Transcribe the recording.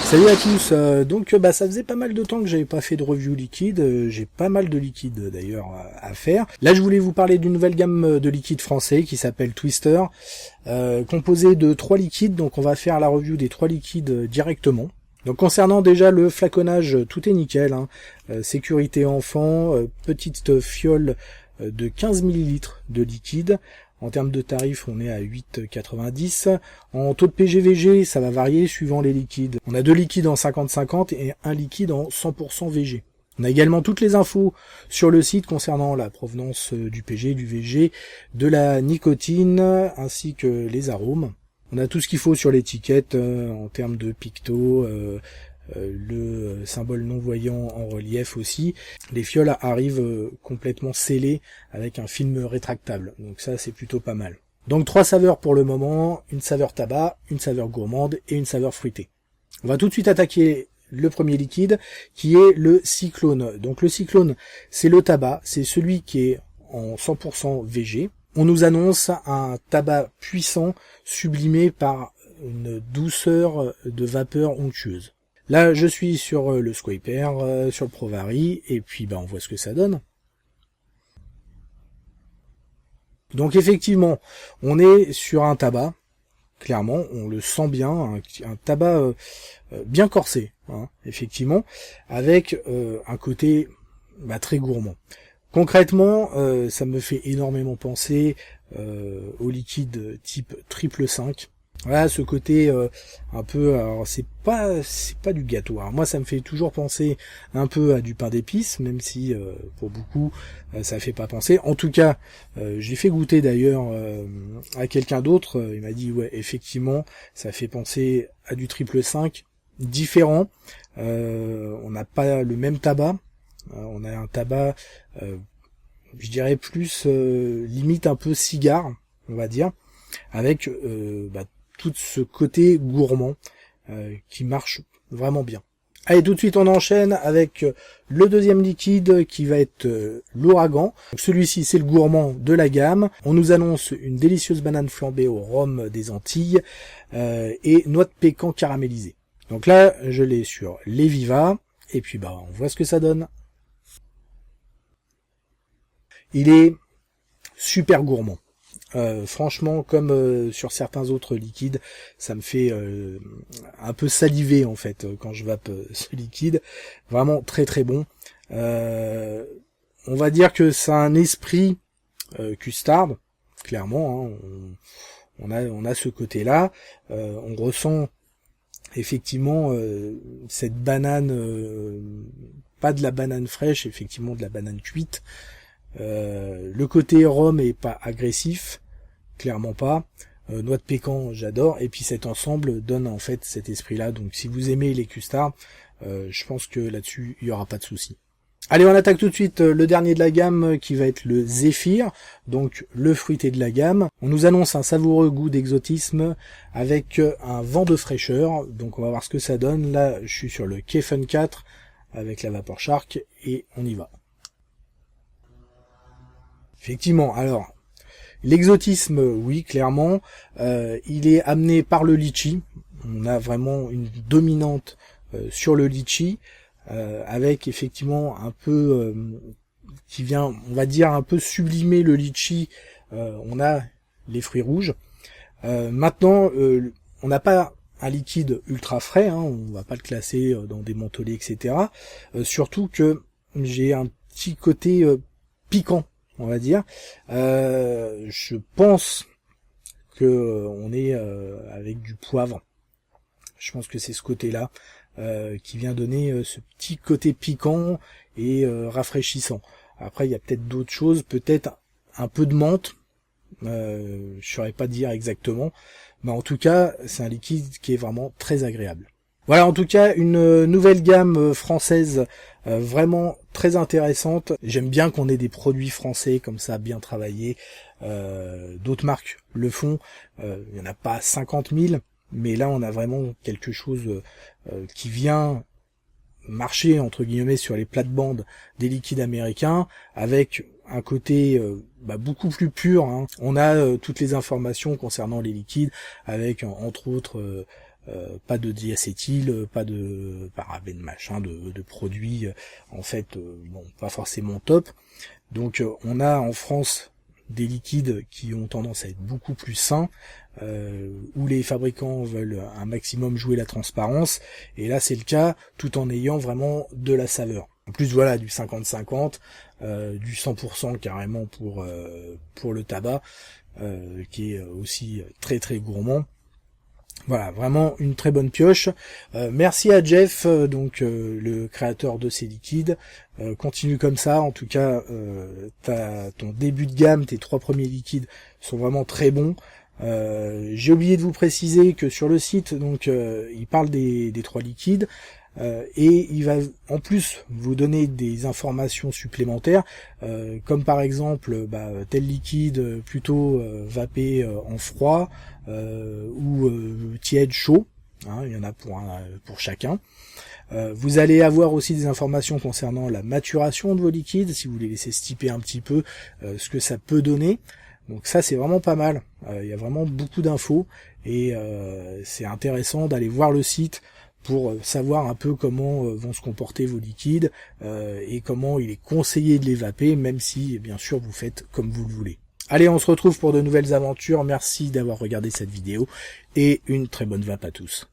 Salut à tous, ça faisait pas mal de temps que j'avais pas fait de review liquide, j'ai pas mal de liquide d'ailleurs à faire. Là je voulais vous parler d'une nouvelle gamme de liquides français qui s'appelle Twister, composée de 3 liquides, donc on va faire la review des 3 liquides directement. Donc concernant déjà le flaconnage, tout est nickel, hein. Sécurité enfant, petite fiole de 15 ml de liquide. En termes de tarifs, on est à 8,90. En taux de PGVG, ça va varier suivant les liquides. On a 2 liquides en 50-50 et un liquide en 100% VG. On a également toutes les infos sur le site concernant la provenance du PG, du VG, de la nicotine, ainsi que les arômes. On a tout ce qu'il faut sur l'étiquette en termes de picto, le symbole non-voyant en relief aussi. Les fioles arrivent complètement scellées avec un film rétractable, donc ça c'est plutôt pas mal. Donc 3 saveurs pour le moment, une saveur tabac, une saveur gourmande et une saveur fruitée. On va tout de suite attaquer le premier liquide qui est le Cyclone. Donc le Cyclone, c'est le tabac, c'est celui qui est en 100% VG. On nous annonce un tabac puissant sublimé par une douceur de vapeur onctueuse. Là, je suis sur le Squaper, sur le Provari, et puis on voit ce que ça donne. Donc effectivement, on est sur un tabac, clairement, on le sent bien, un tabac bien corsé, hein, effectivement, avec un côté très gourmand. Concrètement, ça me fait énormément penser au liquide type 555. Voilà, ce côté un peu, alors c'est pas du gâteau. Alors moi ça me fait toujours penser un peu à du pain d'épices, même si pour beaucoup ça fait pas penser. En tout cas, j'ai fait goûter d'ailleurs à quelqu'un d'autre, il m'a dit ouais effectivement ça fait penser à du 555, différent. On n'a pas le même tabac, on a un tabac je dirais plus limite un peu cigare, on va dire, avec tout ce côté gourmand qui marche vraiment bien. Allez, tout de suite on enchaîne avec le deuxième liquide qui va être l'Ouragan. Celui-ci c'est le gourmand de la gamme. On nous annonce une délicieuse banane flambée au rhum des Antilles et noix de pécan caramélisée. Donc là je l'ai sur l'Eviva et puis on voit ce que ça donne. Il est super gourmand. Franchement, comme sur certains autres liquides, ça me fait un peu saliver en fait quand je vape ce liquide. Vraiment très très bon. On va dire que ça a un esprit custard, clairement. Hein, on a ce côté-là. On ressent effectivement cette banane, pas de la banane fraîche, effectivement de la banane cuite. Le côté rhum est pas agressif, clairement pas. Noix de pécan, j'adore. Et puis cet ensemble donne en fait cet esprit-là. Donc si vous aimez les custards, je pense que là-dessus il y aura pas de souci. Allez, on attaque tout de suite le dernier de la gamme qui va être le Zéphyr, donc le fruité de la gamme. On nous annonce un savoureux goût d'exotisme avec un vent de fraîcheur. Donc on va voir ce que ça donne. Là, je suis sur le Kefun 4 avec la Vapor Shark et on y va. Effectivement, alors, l'exotisme, oui, clairement, il est amené par le litchi. On a vraiment une dominante sur le litchi, avec effectivement un peu, qui vient, on va dire, un peu sublimer le litchi. On a les fruits rouges. Maintenant, on n'a pas un liquide ultra frais, hein, on va pas le classer dans des mentholés, etc. Surtout que j'ai un petit côté piquant, on va dire. Je pense que on est avec du poivre. Je pense que c'est ce côté-là qui vient donner ce petit côté piquant et rafraîchissant. Après, il y a peut-être d'autres choses, peut-être un peu de menthe. Je saurais pas dire exactement, mais en tout cas, c'est un liquide qui est vraiment très agréable. Voilà, en tout cas, une nouvelle gamme française vraiment très intéressante. J'aime bien qu'on ait des produits français comme ça, bien travaillés. D'autres marques le font. Il n'y en a pas 50 000, mais là, on a vraiment quelque chose qui vient marcher, entre guillemets, sur les plates-bandes des liquides américains, avec un côté beaucoup plus pur. Hein. On a toutes les informations concernant les liquides, avec entre autres pas de diacétyl, pas de parabènes, machin, de produits en fait bon, pas forcément top. Donc on a en France des liquides qui ont tendance à être beaucoup plus sains, où les fabricants veulent un maximum jouer la transparence, et là c'est le cas tout en ayant vraiment de la saveur. En plus voilà, du 50-50, du 100% carrément pour le tabac, qui est aussi très très gourmand. Voilà, vraiment une très bonne pioche. Merci à Jeff, le créateur de ces liquides. Continue comme ça. En tout cas, ton début de gamme, tes 3 premiers liquides sont vraiment très bons. J'ai oublié de vous préciser que sur le site, il parle des 3 liquides. Et il va en plus vous donner des informations supplémentaires, comme par exemple tel liquide plutôt vapé en froid ou tiède chaud, hein, il y en a pour chacun. Vous allez avoir aussi des informations concernant la maturation de vos liquides, si vous les laissez stiper un petit peu, ce que ça peut donner. Donc ça c'est vraiment pas mal, il y a vraiment beaucoup d'infos et c'est intéressant d'aller voir le site pour savoir un peu comment vont se comporter vos liquides et comment il est conseillé de les vaper, même si bien sûr vous faites comme vous le voulez. Allez, on se retrouve pour de nouvelles aventures, merci d'avoir regardé cette vidéo et une très bonne vape à tous.